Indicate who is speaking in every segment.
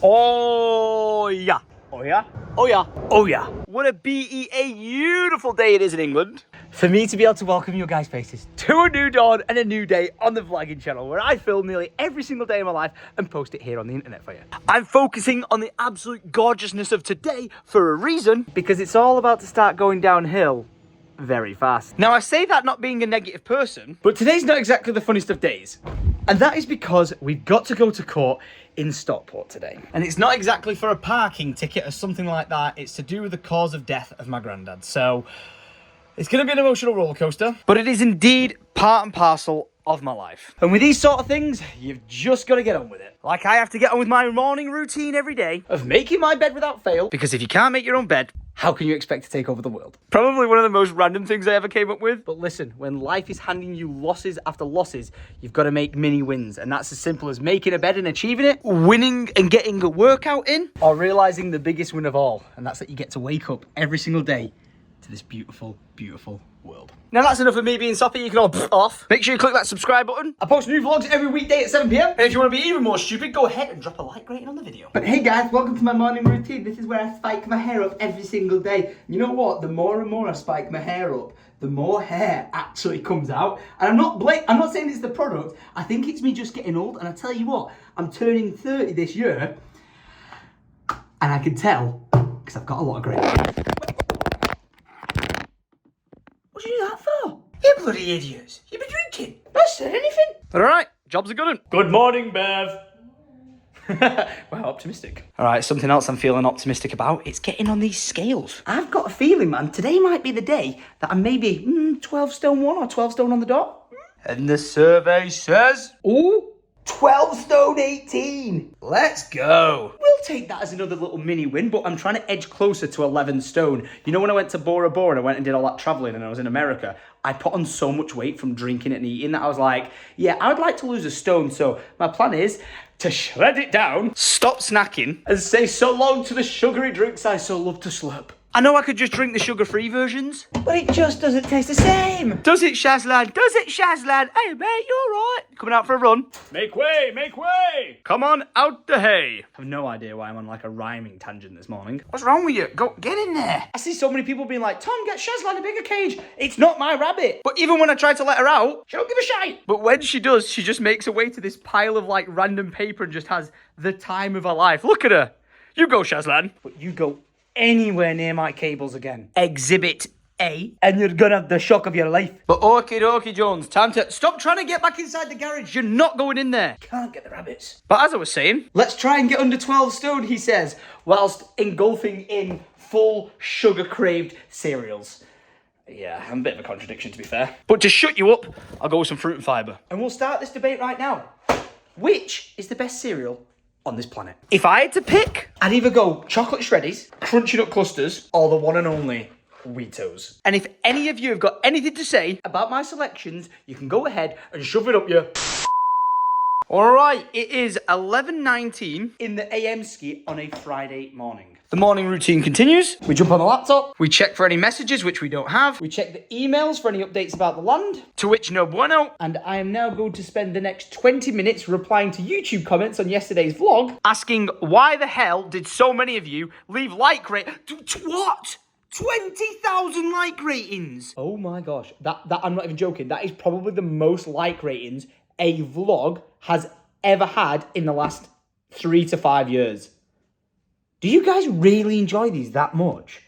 Speaker 1: Oh yeah. Oh yeah. Oh yeah. Oh yeah. What a beautiful day it is in England. For me to be able to welcome your guys' faces to a new dawn and a new day on the vlogging channel where I film nearly every single day of my life and post it here on the internet for you. I'm focusing on the absolute gorgeousness of today for a reason, because it's all about to start going downhill very fast. Now I say that not being a negative person, but today's not exactly the funniest of days. And that is because we've got to go to court in Stockport today. And it's not exactly for a parking ticket or something like that. It's to do with the cause of death of my granddad. So it's going to be an emotional roller coaster, but it is indeed part and parcel of my life. And with these sort of things, you've just got to get on with it. Like I have to get on with my morning routine every day of making my bed without fail, because if you can't make your own bed, how can you expect to take over the world? Probably one of the most random things I ever came up with. But listen, when life is handing you losses after losses, you've got to make mini wins. And that's as simple as making a bed and achieving it, winning and getting a workout in, or realizing the biggest win of all. And that's that you get to wake up every single day to this beautiful, beautiful world. Now that's enough of me being soppy. You can all off. Make sure you click that subscribe button. I post new vlogs every weekday at 7 PM. And if you want to be even more stupid, go ahead and drop a like rating on the video. But hey guys, welcome to my morning routine. This is where I spike my hair up every single day. You know what? The more and more I spike my hair up, the more hair actually comes out. And I'm not saying it's the product. I think it's me just getting old. And I tell you what, I'm turning 30 this year. And I can tell because I've got a lot of grey hair. What did you do that for? You bloody idiots. You've been drinking. I said anything. Alright, job's a good one. Good morning, Bev. Wow, optimistic. Alright, something else I'm feeling optimistic about. It's getting on these scales. I've got a feeling, man, today might be the day that I'm maybe 12 stone 1 or 12 stone on the dot. And the survey says, ooh, 12 stone 18. Let's go. We'll take that as another little mini win, but I'm trying to edge closer to 11 stone. You know when I went to Bora Bora and I went and did all that traveling and I was in America, I put on so much weight from drinking and eating that I was like, yeah, I would like to lose a stone. So my plan is to shred it down, stop snacking, and say so long to the sugary drinks I so love to slurp. I know I could just drink the sugar-free versions, but it just doesn't taste the same. Does it, Shazlan? Does it, Shazlan? Hey, mate, you all right? Coming out for a run? Make way, make way. Come on, out the hay. I have no idea why I'm on like a rhyming tangent this morning. What's wrong with you? Go, get in there. I see so many people being like, Tom, get Shazlan a bigger cage. It's not my rabbit. But even when I try to let her out, she don't give a shite. But when she does, she just makes her way to this pile of like random paper and just has the time of her life. Look at her. You go, Shazlan. But you go anywhere near my cables again. Exhibit A, and you're gonna have the shock of your life. But okie dokie, Jones, time to stop trying to get back inside the garage. You're not going in there. Can't get the rabbits. But as I was saying, let's try and get under 12 stone, he says, whilst engulfing in full sugar-craved cereals. Yeah, I'm a bit of a contradiction, to be fair. But to shut you up, I'll go with some fruit and fibre. And we'll start this debate right now. Which is the best cereal on this planet? If I had to pick, I'd either go chocolate shreddies, crunchy nut clusters, or the one and only Wheatos. And if any of you have got anything to say about my selections, you can go ahead and shove it up your... Alright, it is 11:19 in the AM ski on a Friday morning. The morning routine continues. We jump on the laptop. We check for any messages, which we don't have. We check the emails for any updates about the land, to which no bueno. And I am now going to spend the next 20 minutes replying to YouTube comments on yesterday's vlog, asking why the hell did so many of you leave like rate... What? 20,000 like ratings. Oh my gosh. That I'm not even joking. That is probably the most like ratings a vlog has ever had in the last 3 to 5 years. Do you guys really enjoy these that much?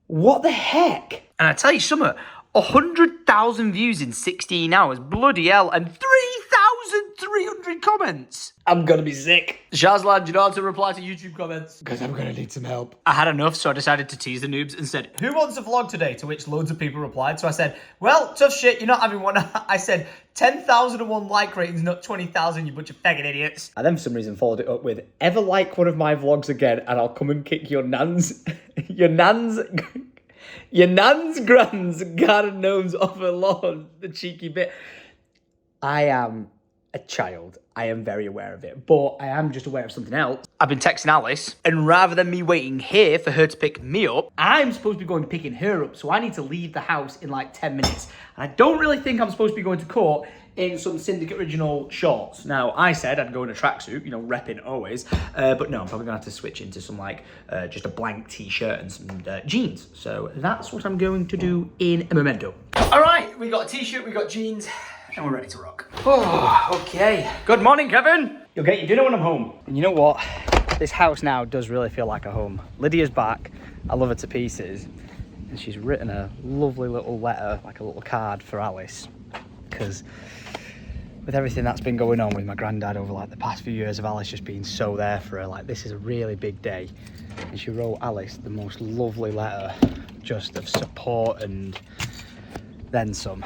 Speaker 1: What the heck? And I tell you something, 100,000 views in 16 hours, bloody hell, and 3,300 comments. I'm gonna be sick. Shazlan, do you know how to reply to YouTube comments? Because I'm gonna need some help. I had enough, so I decided to tease the noobs and said, who wants a vlog today? To which loads of people replied. So I said, well, tough shit, you're not having one. I said, 10,001 like ratings, not 20,000, you bunch of faggot idiots. I then for some reason followed it up with, ever like one of my vlogs again and I'll come and kick your nan's, your nan's grand's garden gnomes off her lawn, the cheeky bit. I am a child. I am very aware of it, but I am just aware of something else. I've been texting Alice, and rather than me waiting here for her to pick me up, I'm supposed to be going picking her up, so I need to leave the house in like 10 minutes. And I don't really think I'm supposed to be going to court in some Syndicate original shorts. Now, I said I'd go in a tracksuit, you know, repping always, but no, I'm probably gonna have to switch into some like, just a blank t-shirt and some jeans. So that's what I'm going to do in a memento. All right, we got a t-shirt, we got jeans, and we're ready to rock. Oh, okay. Good morning, Kevin. You'll get your dinner when I'm home. And you know what? This house now does really feel like a home. Lydia's back. I love her to pieces. And she's written a lovely little letter, like a little card for Alice. Because with everything that's been going on with my granddad over like the past few years of Alice just being so there for her, like this is a really big day. And she wrote Alice the most lovely letter, just of support and then some.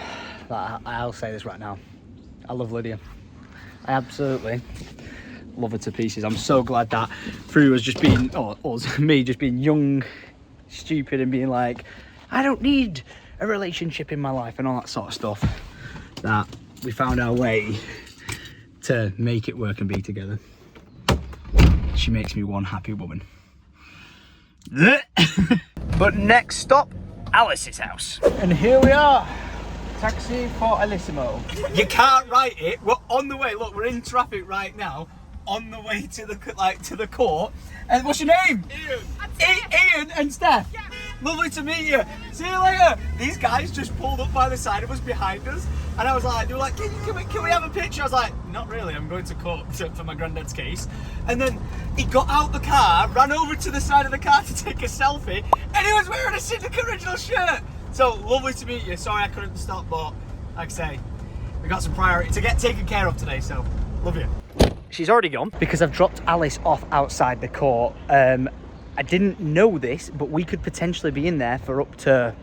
Speaker 1: I'll say this right now, I love Lydia. I absolutely love her to pieces. I'm so glad that through us just being, or us, me just being young, stupid and being like, I don't need a relationship in my life and all that sort of stuff, that we found our way to make it work and be together. She makes me one happy woman. But next stop, Alice's house. And here we are. Taxi for Alissimo. You can't write it. We're on the way. Look, we're in traffic right now, on the way to the court. And what's your name? Ian. Ian and Steph. Yeah. Lovely to meet you. See you later. These guys just pulled up by the side of us behind us, and I was like, they were like, can we have a picture? I was like, not really. I'm going to court for my granddad's case. And then he got out the car, ran over to the side of the car to take a selfie, and he was wearing a Syndicate original shirt. So lovely to meet you. Sorry I couldn't stop, but like I say, we got some priority to get taken care of today, so love you. She's already gone because I've dropped Alice off outside the court. I didn't know this, but we could potentially be in there for up to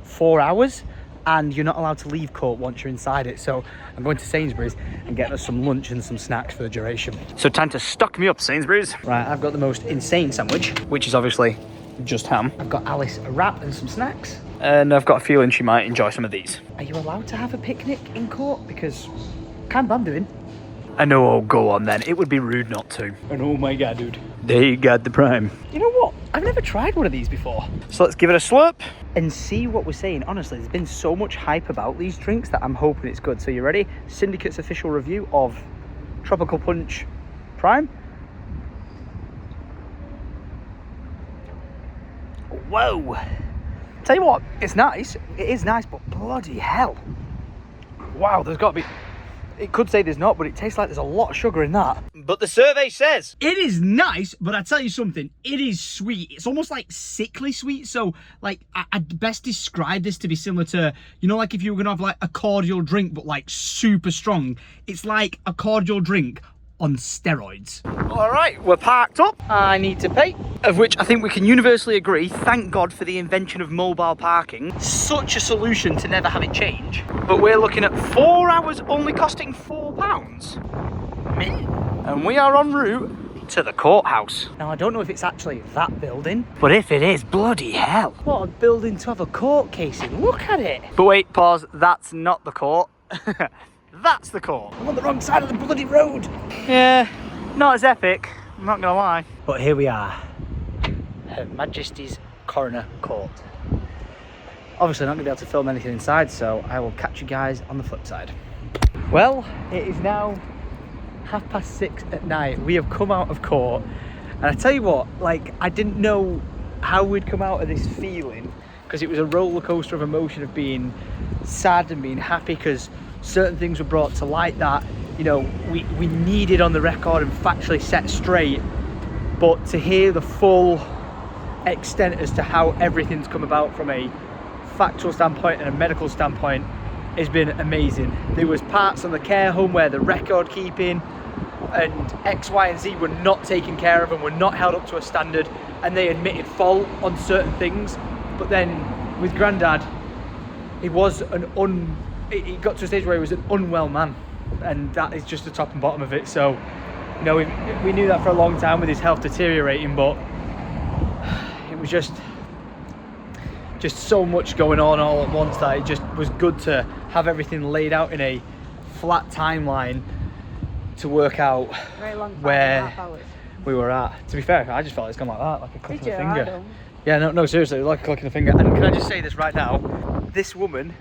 Speaker 1: 4 hours, and you're not allowed to leave court once you're inside it. So I'm going to Sainsbury's and getting us some lunch and some snacks for the duration. So time to stock me up, Sainsbury's. Right, I've got the most insane sandwich, which is obviously just ham. I've got Alice a wrap and some snacks. And I've got a feeling she might enjoy some of these. Are you allowed to have a picnic in court? Because kind of I'm doing. I know, oh, go on then. It would be rude not to. And oh my God, dude. They got the prime. You know what? I've never tried one of these before. So let's give it a slurp and see what we're saying. Honestly, there's been so much hype about these drinks that I'm hoping it's good. So you ready? Syndicate's official review of Tropical Punch Prime. Whoa. Tell you what, it's nice. It is nice, but bloody hell. Wow, there's got to be... It could say there's not, but it tastes like there's a lot of sugar in that. But the survey says it is nice, but I tell you something, it is sweet. It's almost like sickly sweet. So like I'd best describe this to be similar to, you know, like if you were gonna have like a cordial drink but like super strong. It's like a cordial drink on steroids. All right, we're parked up. I need to pay, of which I think we can universally agree, thank God for the invention of mobile parking. Such a solution to never have it change. But we're looking at 4 hours only costing £4. Mint. And we are en route to the courthouse. Now, I don't know if it's actually that building, but if it is, bloody hell. What a building to have a court case in. Look at it. But wait, pause, that's not the court. That's the court. I'm on the wrong side of the bloody road. Yeah, not as epic, I'm not gonna lie. But here we are, Her Majesty's Coroner Court. Obviously not gonna be able to film anything inside, so I will catch you guys on the flip side. Well, it is now 6:30 at night. We have come out of court, and I tell you what, like, I didn't know how we'd come out of this feeling, because it was a roller coaster of emotion of being sad and being happy, because certain things were brought to light that, you know, we needed on the record and factually set straight. But to hear the full extent as to how everything's come about from a factual standpoint and a medical standpoint has been amazing. There was parts on the care home where the record keeping and X, Y, and Z were not taken care of and were not held up to a standard, and they admitted fault on certain things. But then with Grandad, he was he got to a stage where he was an unwell man, and that is just the top and bottom of it. So, you know, we knew that for a long time with his health deteriorating, but it was just so much going on all at once that it just was good to have everything laid out in a flat timeline to work out
Speaker 2: Very long
Speaker 1: where we were at. To be fair, I just felt it's gone like that, like a click of a finger. Yeah, no, seriously, like a click of a finger. And can I just say this right now? This woman,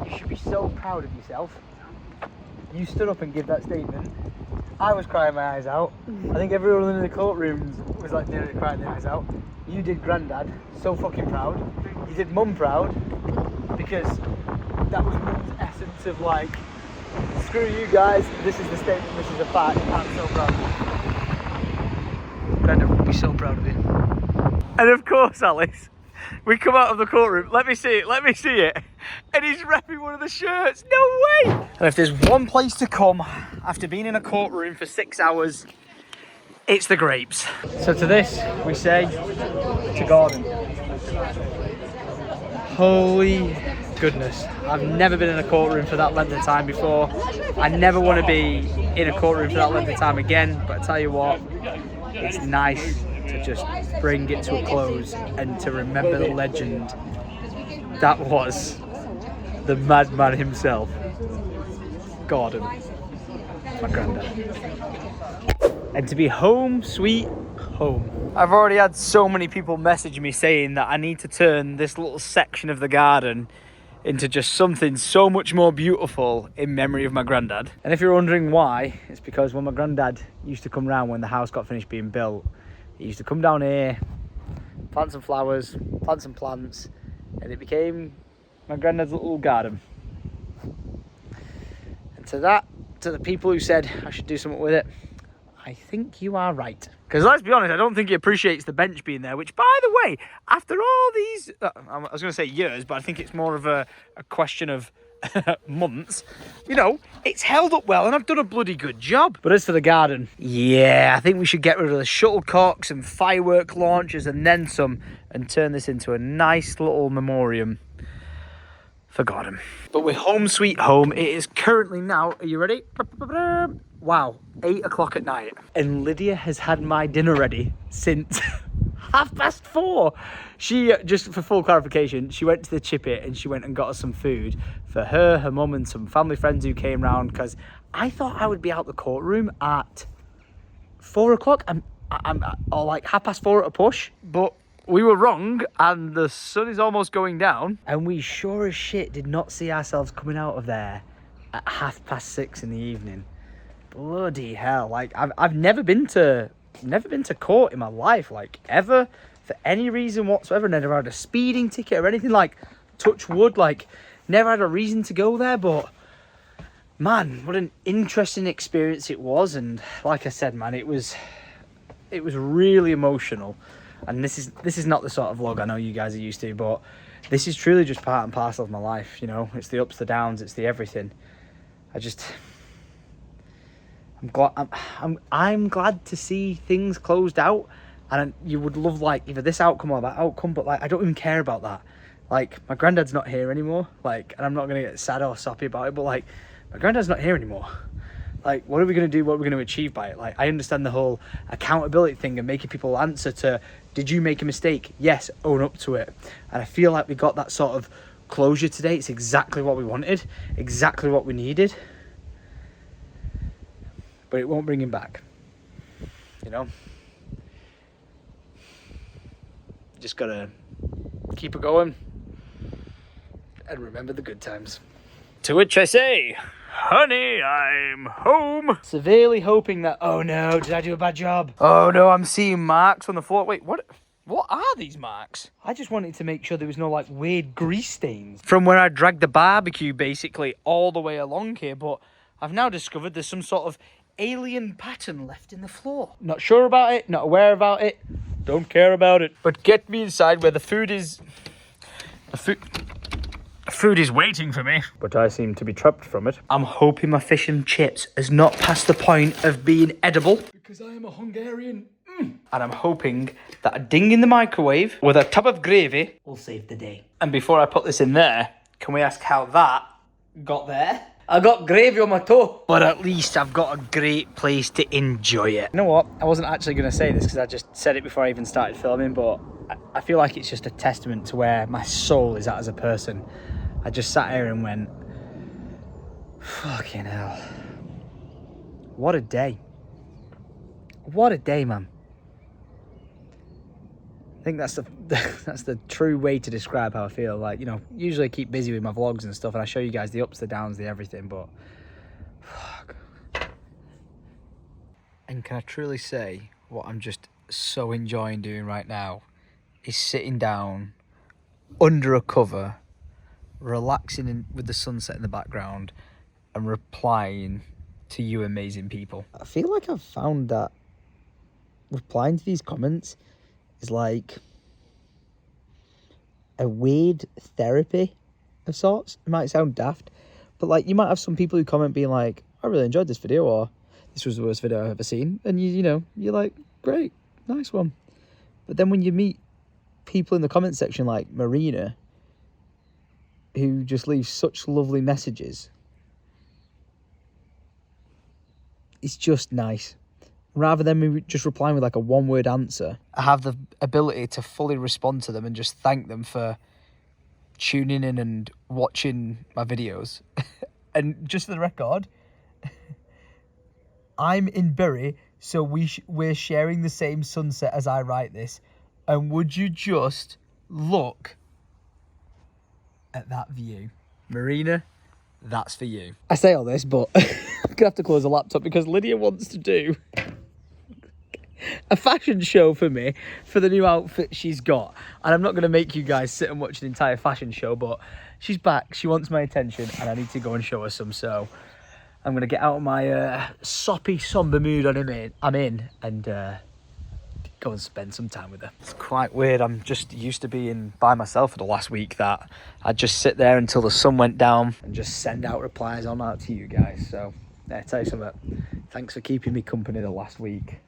Speaker 1: you should be so proud of yourself. You stood up and gave that statement. I was crying my eyes out. I think everyone in the courtrooms was like nearly crying their eyes out. You did Grandad so fucking proud. You did Mum proud, because that was Mum's essence of like, screw you guys, this is the statement, this is a fact, I'm so proud of you. Grandad would be so proud of you. And of course, Alice, we come out of the courtroom, let me see it, and he's repping one of the shirts, no way! And if there's one place to come after being in a courtroom for 6 hours, it's the grapes. So to this, we say, to Gordon. Holy goodness, I've never been in a courtroom for that length of time before. I never want to be in a courtroom for that length of time again, but I tell you what, it's nice to just bring it to a close and to remember the legend that was the madman himself, Gordon, my granddad. And to be home sweet home. I've already had so many people message me saying that I need to turn this little section of the garden into just something so much more beautiful in memory of my granddad. And if you're wondering why, it's because when my granddad used to come round when the house got finished being built, he used to come down here, plant some flowers, plant some plants, and it became my granddad's little garden. And to the people who said I should do something with it, I think you are right. Because let's be honest, I don't think he appreciates the bench being there, which, by the way, after all these, I was going to say years, but I think it's more of a question of months, you know, it's held up well and I've done a bloody good job. But as for the garden, yeah, I think we should get rid of the shuttlecocks and firework launchers and then some, and turn this into a nice little memoriam for Gordon. But we're home sweet home. It is currently now, are you ready? Wow, 8 o'clock at night. And Lydia has had my dinner ready since 4:30. She, just for full clarification, she went to the Chippet and she went and got us some food for her mum and some family friends who came round, because I thought I would be out the courtroom at 4 o'clock. Or like 4:30 at a push, but we were wrong and the sun is almost going down. And we sure as shit did not see ourselves coming out of there at 6:30 in the evening. Bloody hell, like I've never been to court in my life, like ever, for any reason whatsoever. Never had a speeding ticket or anything, like touch wood, like never had a reason to go there. But man, what an interesting experience it was. And like I said, man, it was really emotional. And this is not the sort of vlog I know you guys are used to, but this is truly just part and parcel of my life, you know. It's the ups, the downs, it's the everything. I'm glad to see things closed out, and you would love like either this outcome or that outcome, but like I don't even care about that. Like my granddad's not here anymore, like, and I'm not gonna get sad or soppy about it, but like my granddad's not here anymore. Like, what are we gonna do? What are we gonna achieve by it? Like, I understand the whole accountability thing and making people answer to, did you make a mistake? Yes, own up to it. And I feel like we got that sort of closure today. It's exactly what we wanted, exactly what we needed. But it won't bring him back, you know. Just gotta keep it going and remember the good times. To which I say, honey, I'm home. Severely hoping that, oh no, did I do a bad job? Oh no, I'm seeing marks on the floor. Wait, what are these marks? I just wanted to make sure there was no like weird grease stains from where I dragged the barbecue basically all the way along here, but I've now discovered there's some sort of alien pattern left in the floor. Not sure about it, not aware about it, don't care about it. But get me inside where the food is. The food is waiting for me, but I seem to be trapped from it. I'm hoping my fish and chips has not passed the point of being edible, because I am a Hungarian. And I'm hoping that a ding in the microwave with a tub of gravy will save the day. And before I put this in there, can we ask how that got there? I got gravy on my toe. But at least I've got a great place to enjoy it. You know what? I wasn't actually going to say this because I just said it before I even started filming, but I feel like it's just a testament to where my soul is at as a person. I just sat here and went, fucking hell. What a day. What a day, man. I think that's the true way to describe how I feel. Like, you know, usually I keep busy with my vlogs and stuff and I show you guys the ups, the downs, the everything, but fuck. And can I truly say what I'm just so enjoying doing right now is sitting down under a cover, relaxing with the sunset in the background and replying to you amazing people. I feel like I've found that replying to these comments is like a weird therapy of sorts. It might sound daft, but like you might have some people who comment being like, I really enjoyed this video, or this was the worst video I've ever seen, and you know, you're like, great, nice one. But then when you meet people in the comment section like Marina, who just leaves such lovely messages, it's just nice. Rather than me just replying with like a one-word answer, I have the ability to fully respond to them and just thank them for tuning in and watching my videos. And just for the record, I'm in Bury, so we're sharing the same sunset as I write this. And would you just look at that view? Marina, that's for you. I say all this, but I'm going to have to close the laptop because Lydia wants to do a fashion show for me for the new outfit she's got. And I'm not going to make you guys sit and watch an entire fashion show, but she's back. She wants my attention and I need to go and show her some. So I'm going to get out of my soppy, somber mood I'm in and go and spend some time with her. It's quite weird. I'm just used to being by myself for the last week that I'd just sit there until the sun went down and just send out replies on out to you guys. So yeah, tell you something. Thanks for keeping me company the last week.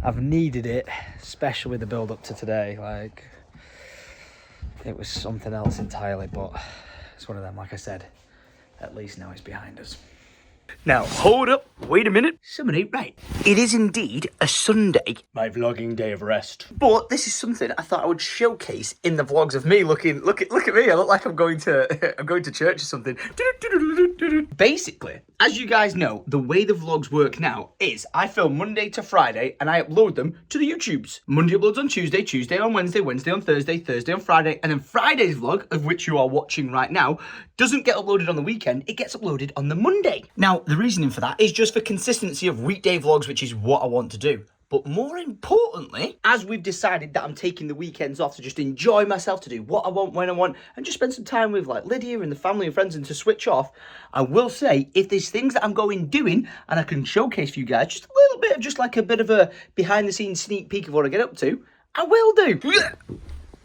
Speaker 1: I've needed it, especially with the build up to today. Like, it was something else entirely, but it's one of them, like I said, at least now it's behind us. Now, hold up, wait a minute. Somebody, right. It is indeed a Sunday. My vlogging day of rest. But this is something I thought I would showcase in the vlogs of me look at me. I look like I'm going to church or something. Basically, as you guys know, the way the vlogs work now is I film Monday to Friday and I upload them to the YouTubes. Monday uploads on Tuesday, Tuesday on Wednesday, Wednesday on Thursday, Thursday on Friday, and then Friday's vlog, of which you are watching right now, doesn't get uploaded on the weekend, it gets uploaded on the Monday. Now, the reasoning for that is just for consistency of weekday vlogs, which is what I want to do. But more importantly, as we've decided that I'm taking the weekends off to just enjoy myself, to do what I want, when I want, and just spend some time with like Lydia and the family and friends and to switch off, I will say, if there's things that I'm going doing and I can showcase for you guys, just a little bit of just like a bit of a behind the scenes sneak peek of what I get up to, I will do.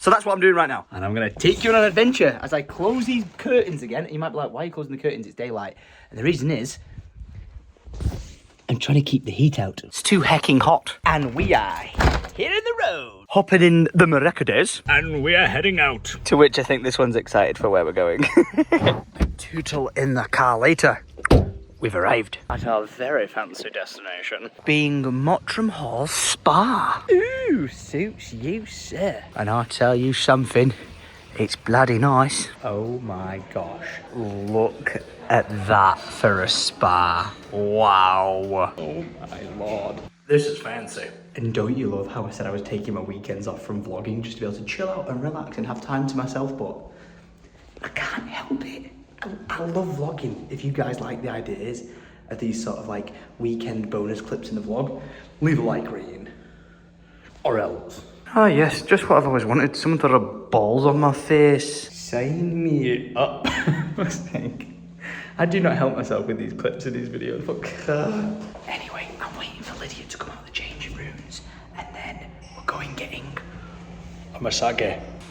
Speaker 1: So that's what I'm doing right now. And I'm going to take you on an adventure as I close these curtains again. And you might be like, why are you closing the curtains? It's daylight. And the reason is, I'm trying to keep the heat out. It's too hecking hot. And we are here in the road. Hopping in the Mercedes. And we are heading out. To which I think this one's excited for where we're going. Tootle in the car later. We've arrived at our very fancy destination, being Mottram Hall Spa. Ooh, suits you, sir. And I'll tell you something, it's bloody nice. Oh my gosh, look at that for a spa. Wow. Oh my lord. This is fancy. And don't you love how I said I was taking my weekends off from vlogging just to be able to chill out and relax and have time to myself, but I can't help it. I love vlogging. If you guys like the ideas of these sort of like weekend bonus clips in the vlog, leave a like rating. Or else. Ah yes, just what I've always wanted. Someone to rub balls on my face. Sign me up. I do not help myself with these clips in these videos. Anyway, I'm waiting for Lydia to come out of the changing rooms and then we're going getting a massage.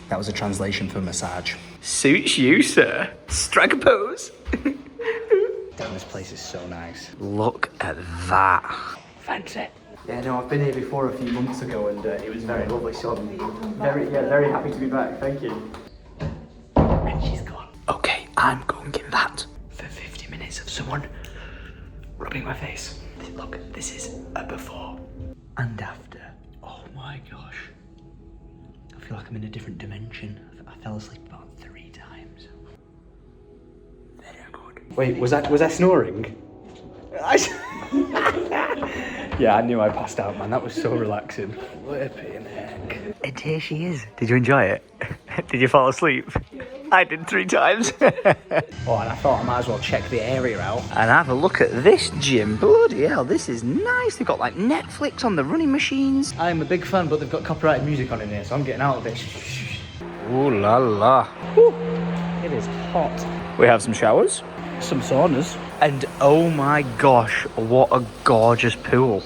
Speaker 1: That was a translation for massage. Suits you, sir. Strike a pose. Damn, this place is so nice. Look at that. Fancy. Yeah, no, I've been here before a few months ago and it was very lovely. So I'm very happy to be back. Thank you. And she's gone. Okay, I'm going in that for 50 minutes of someone rubbing my face. Look, this is a before and after. Oh my gosh. I feel like I'm in a different dimension. I fell asleep about 3 times. Very good. Wait, was that snoring? Yeah, I knew I passed out, man. That was so relaxing. Flipping heck. And here she is. Did you enjoy it? Did you fall asleep? I did 3 times. Oh, and I thought I might as well check the area out. And have a look at this gym. Bloody hell, this is nice. They've got like Netflix on the running machines. I'm a big fan, but they've got copyrighted music on in here, so I'm getting out of this. Ooh la la. Woo. It is hot. We have some showers, some saunas, and oh my gosh, what a gorgeous pool.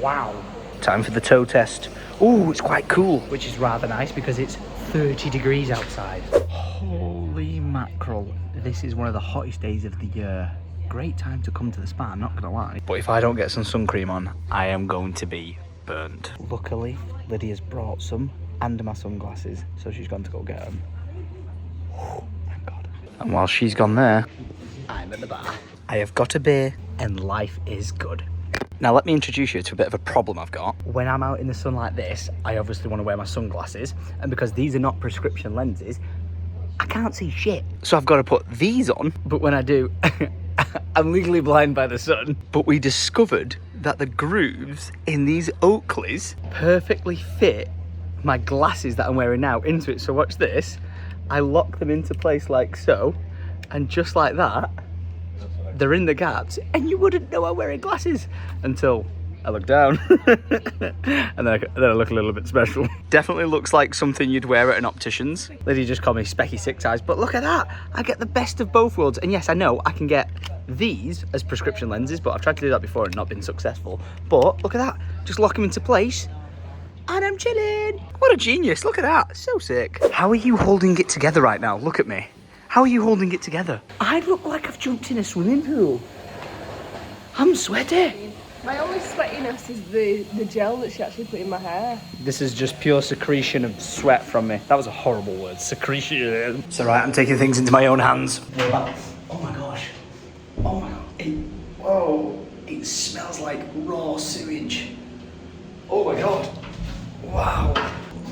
Speaker 1: Wow. Time for the toe test. Ooh, it's quite cool, which is rather nice because it's 30 degrees outside. Holy mackerel. This is one of the hottest days of the year. Great time to come to the spa, I'm not gonna lie. But if I don't get some sun cream on, I am going to be burnt. Luckily, Lydia's brought some and my sunglasses, so she's gone to go get them. Thank God. And while she's gone there, I'm at the bar. I have got a beer and life is good. Now let me introduce you to a bit of a problem I've got. When I'm out in the sun like this, I obviously want to wear my sunglasses, and because these are not prescription lenses, I can't see shit. So I've got to put these on, but when I do, I'm legally blind by the sun. But we discovered that the grooves in these Oakleys perfectly fit my glasses that I'm wearing now into it. So watch this. I lock them into place like so, and just like that, they're in the gaps, and you wouldn't know I'm wearing glasses until I look down. and then I look a little bit special. Definitely looks like something you'd wear at an optician's. Lydia just called me Specky Six Eyes, but look at that. I get the best of both worlds. And yes, I know I can get these as prescription lenses, but I've tried to do that before and not been successful. But look at that. Just lock them into place and I'm chilling. What a genius. Look at that. So sick. How are you holding it together right now? Look at me. How are you holding it together? I look like I've jumped in a swimming pool. I'm sweaty.
Speaker 2: My only sweatiness is the gel that she actually put in my hair.
Speaker 1: This is just pure secretion of sweat from me. That was a horrible word, secretion. It's all right, I'm taking things into my own hands. Oh my gosh. Oh my God. Whoa. It smells like raw sewage. Oh my God. Wow.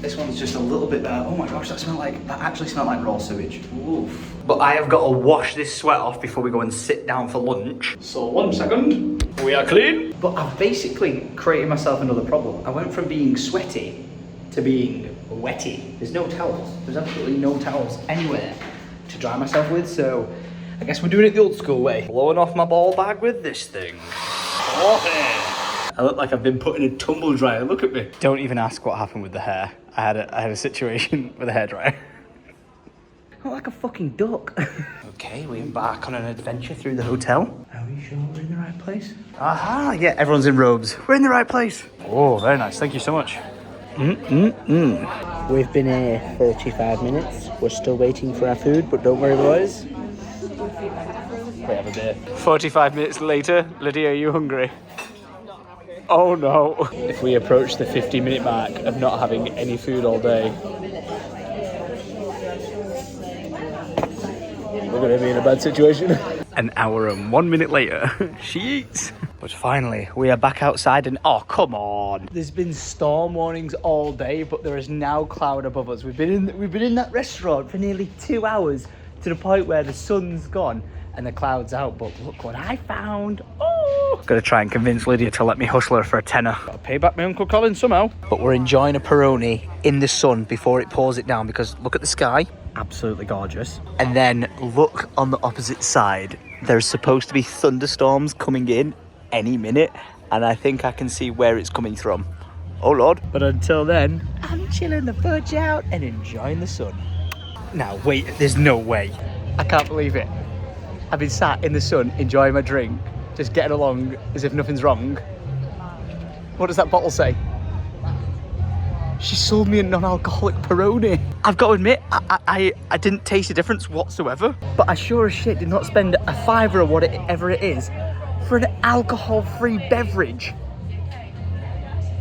Speaker 1: This one's just a little bit, oh my gosh, that actually smelled like raw sewage. Oof. But I have got to wash this sweat off before we go and sit down for lunch. So 1 second, we are clean. But I've basically created myself another problem. I went from being sweaty to being wetty. There's no towels. There's absolutely no towels anywhere to dry myself with, so I guess we're doing it the old school way. Blowing off my ball bag with this thing. I look like I've been put in a tumble dryer, look at me. Don't even ask what happened with the hair. I had a situation with a hairdryer. I look like a fucking duck. Okay, we embark on an adventure through the hotel. Are we sure we're in the right place? Aha, yeah, everyone's in robes. We're in the right place. Oh, very nice, thank you so much. We've been here 35 minutes. We're still waiting for our food, but don't worry, boys. We have a beer. 45 minutes later, Lydia, are you hungry? Oh no. If we approach the 50-minute mark of not having any food all day, we're going to be in a bad situation. An hour and 1 minute later, she eats. But finally, we are back outside and oh, come on. There's been storm warnings all day, but there is now cloud above us. We've been in that restaurant for nearly 2 hours to the point where the sun's gone and the cloud's out, but look what I found. Oh! Gotta try and convince Lydia to let me hustle her for a tenner. Gotta pay back my Uncle Colin somehow. But we're enjoying a Peroni in the sun before it pours it down because look at the sky. Absolutely gorgeous. And then look on the opposite side. There's supposed to be thunderstorms coming in any minute, and I think I can see where it's coming from. Oh Lord. But until then, I'm chilling the fudge out and enjoying the sun. Now wait, there's no way. I can't believe it. I've been sat in the sun enjoying my drink, just getting along as if nothing's wrong. What does that bottle say? She sold me a non-alcoholic Peroni. I've got to admit, I didn't taste a difference whatsoever. But I sure as shit did not spend a fiver or whatever it is for an alcohol-free beverage.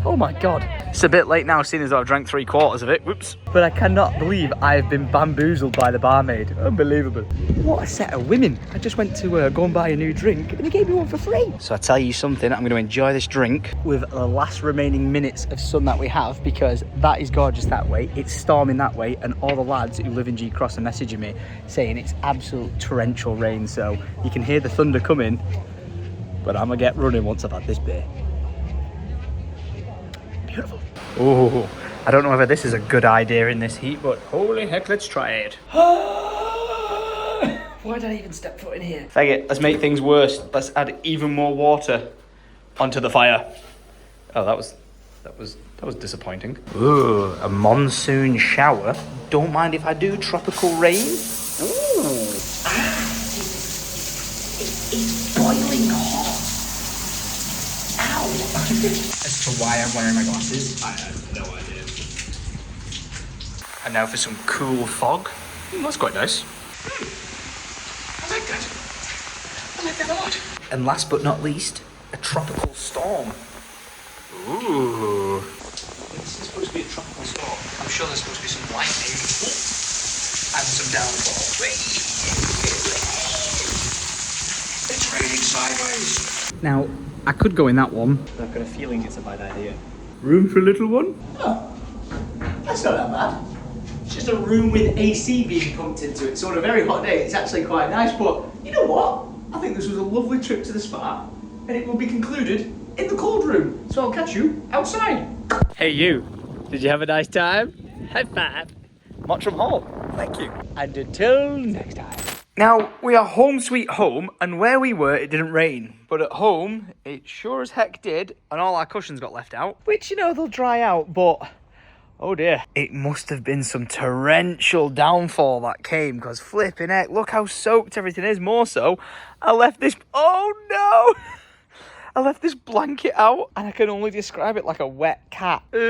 Speaker 1: Oh my God. It's a bit late now, seeing as though I've drank 3/4 of it. Whoops. But I cannot believe I have been bamboozled by the barmaid. Unbelievable. What a set of women. I just went to go and buy a new drink and he gave me one for free. So I tell you something, I'm going to enjoy this drink with the last remaining minutes of sun that we have because that is gorgeous that way. It's storming that way and all the lads who live in G Cross are messaging me saying it's absolute torrential rain, so you can hear the thunder coming, but I'm going to get running once I've had this beer. Oh, I don't know whether this is a good idea in this heat, but holy heck, let's try it. Why did I even step foot in here? Fag it, let's make things worse. Let's add even more water onto the fire. Oh, that was disappointing. Ooh, a monsoon shower. Don't mind if I do. Tropical rain. Ooh. It's boiling hot. Ow. As to why I'm wearing my glasses, I have no idea. And now for some cool fog. That's quite nice. I like that. I like that a lot. And last but not least, a tropical storm. Ooh. This is supposed to be a tropical storm. I'm sure there's supposed to be some lightning and some downfall. It's raining sideways. Now, I could go in that one, but I've got a feeling it's a bad idea. Room for a little one? Oh, that's not that bad. It's just a room with AC being pumped into it. So on a very hot day, it's actually quite nice. But you know what? I think this was a lovely trip to the spa, and it will be concluded in the cold room. So I'll catch you outside. Hey you, did you have a nice time? High five. Mottram Hall, thank you. And until next time. Now, we are home sweet home, and where we were, it didn't rain. But at home, it sure as heck did, and all our cushions got left out. Which, you know, they'll dry out, but oh dear. It must have been some torrential downfall that came, because flipping heck, look how soaked everything is. More so, I left this, oh no! I left this blanket out, and I can only describe it like a wet cat. Look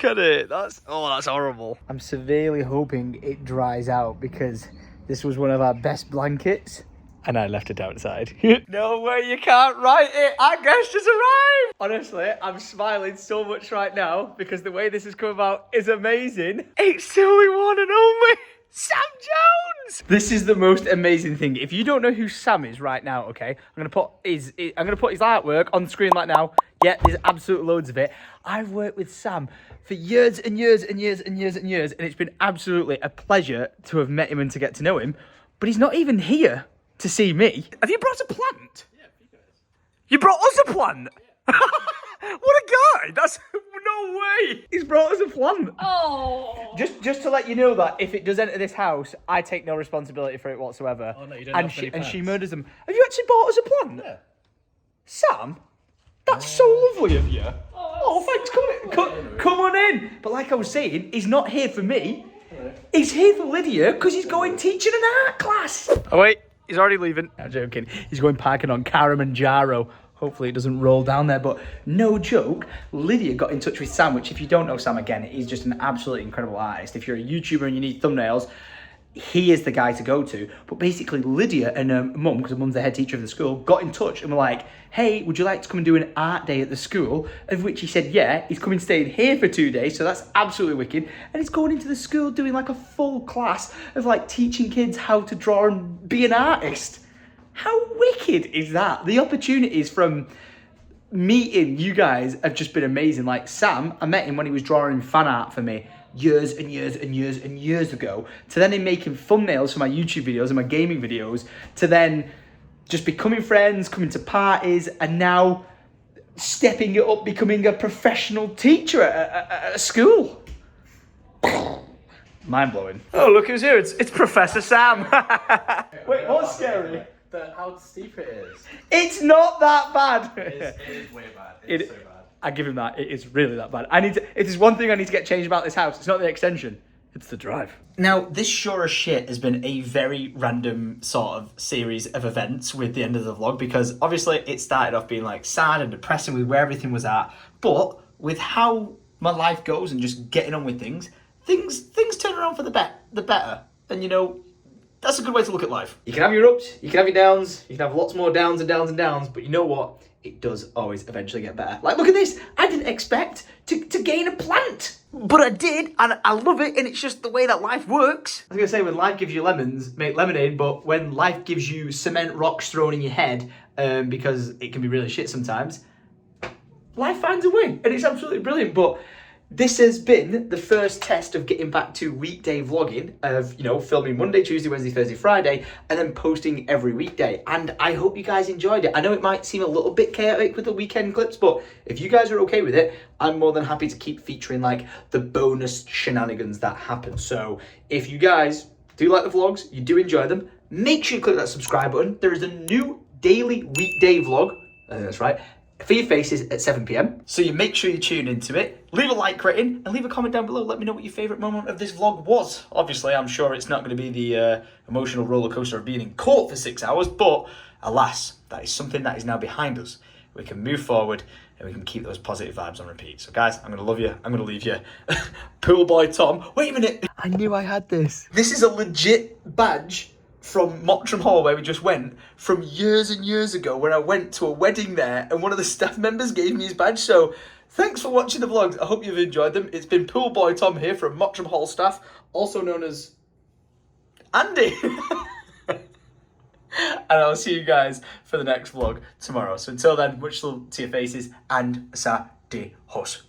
Speaker 1: at it. That's horrible. I'm severely hoping it dries out, because this was one of our best blankets, and I left it outside. No way, you can't write it. Our guest has arrived. Honestly, I'm smiling so much right now, because the way this has come about is amazing. It's the only one and only Sam Jones! This is the most amazing thing. If you don't know who Sam is right now, okay, I'm gonna put his artwork on the screen right now. Yeah, there's absolute loads of it. I've worked with Sam for years and years and years and years and years, and it's been absolutely a pleasure to have met him and to get to know him. But he's not even here to see me. Have you brought a plant? Yeah, you brought us a plant? Yeah. What a guy! That's no way. He's brought us a plant.
Speaker 2: Oh.
Speaker 1: Just to let you know that if it does enter this house, I take no responsibility for it whatsoever.
Speaker 3: Oh no, you don't.
Speaker 1: And she murders them. Have you actually bought us a plant?
Speaker 3: Yeah.
Speaker 1: Sam, that's so lovely of you. Oh, thanks. Come on in. But like I was saying, he's not here for me. He's here for Lydia because he's going teaching an art class. Oh wait, he's already leaving. I'm joking. He's going parking on Kilimanjaro. Hopefully it doesn't roll down there, but no joke, Lydia got in touch with Sam, which if you don't know Sam, again, he's just an absolutely incredible artist. If you're a YouTuber and you need thumbnails, he is the guy to go to. But basically Lydia and her mum, because her mum's the head teacher of the school, got in touch and were like, hey, would you like to come and do an art day at the school? Of which he said, yeah, he's coming staying here for 2 days, so that's absolutely wicked. And he's going into the school doing like a full class of like teaching kids how to draw and be an artist. How wicked is that? The opportunities from meeting you guys have just been amazing. Like Sam, I met him when he was drawing fan art for me years and years and years and years ago, to then him making thumbnails for my YouTube videos and my gaming videos, to then just becoming friends, coming to parties, and now stepping it up, becoming a professional teacher at a school. Mind-blowing. Oh, look who's here. It's Professor Sam. Wait, what's scary?
Speaker 3: How steep it is.
Speaker 1: It's not that bad.
Speaker 3: It is way bad. It's so bad.
Speaker 1: I give him that. It is really that bad. It is one thing I need to get changed about this house. It's not the extension. It's the drive. Now, this sure as shit has been a very random sort of series of events with the end of the vlog, because obviously it started off being like sad and depressing with where everything was at, but with how my life goes and just getting on with things turn around for the better. And you know, that's a good way to look at life. You can have your ups, you can have your downs, you can have lots more downs and downs and downs, but you know what? It does always eventually get better. Like, look at this. I didn't expect to gain a plant, but I did, and I love it, and it's just the way that life works. I was gonna say, when life gives you lemons, make lemonade, but when life gives you cement rocks thrown in your head, because it can be really shit sometimes, life finds a way, and it's absolutely brilliant. But this has been the first test of getting back to weekday vlogging, of, you know, filming Monday, Tuesday, Wednesday, Thursday, Friday, and then posting every weekday. And I hope you guys enjoyed it. I know it might seem a little bit chaotic with the weekend clips, but if you guys are okay with it, I'm more than happy to keep featuring like the bonus shenanigans that happen. So if you guys do like the vlogs, you do enjoy them, make sure you click that subscribe button. There is a new daily weekday vlog, I think that's right, for your faces at 7 p.m. So you make sure you tune into it, leave a like rating, and leave a comment down below. Let me know what your favourite moment of this vlog was. Obviously, I'm sure it's not going to be the emotional roller coaster of being in court for 6 hours, but alas, that is something that is now behind us. We can move forward and we can keep those positive vibes on repeat. So guys, I'm going to love you. I'm going to leave you. Pool boy Tom. Wait a minute. I knew I had this. This is a legit badge from Mottram Hall, where we just went, from years and years ago when I went to a wedding there and one of the staff members gave me his badge. So thanks for watching the vlogs. I hope you've enjoyed them. It's been Pool Boy Tom here from Mottram Hall staff, also known as Andy. And I'll see you guys for the next vlog tomorrow. So until then, much love to your faces and sa de hos.